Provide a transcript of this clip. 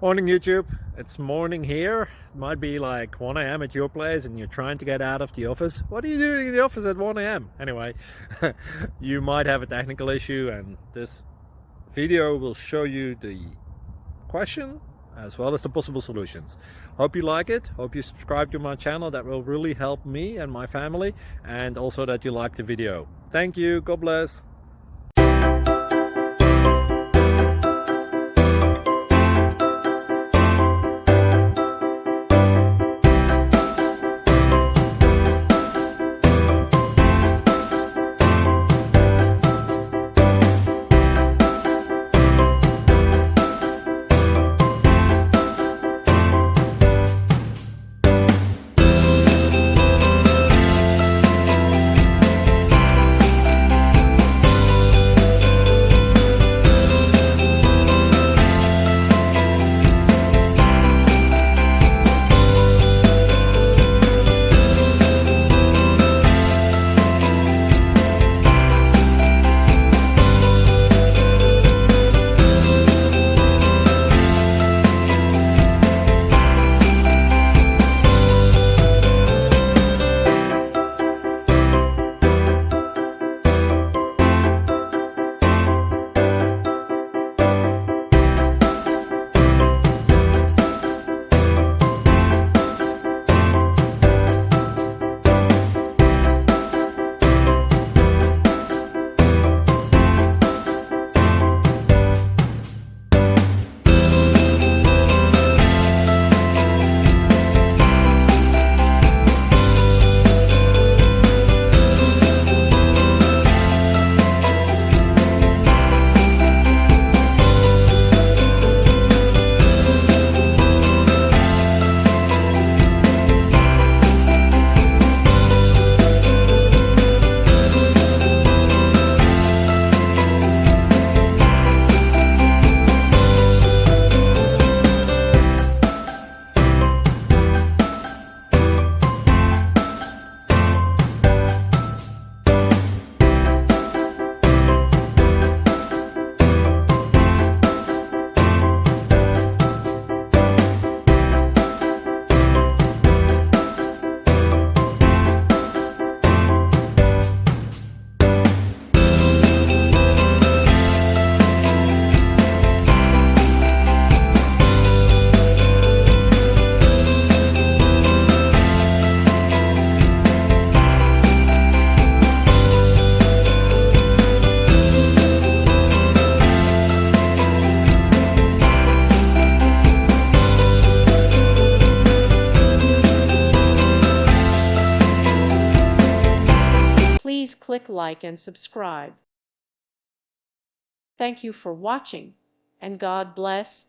Morning YouTube, it's morning here. It might be like 1 a.m. at your place and you're trying to get out of the office. What are you doing in the office at 1 a.m.? Anyway, you might have a technical issue and this video will show you the question as well as the possible solutions. Hope you like it, hope you subscribe to my channel. That will really help me and my family, and also that you like the video. Thank you, God bless. Please click like and subscribe. Thank you for watching, and God bless.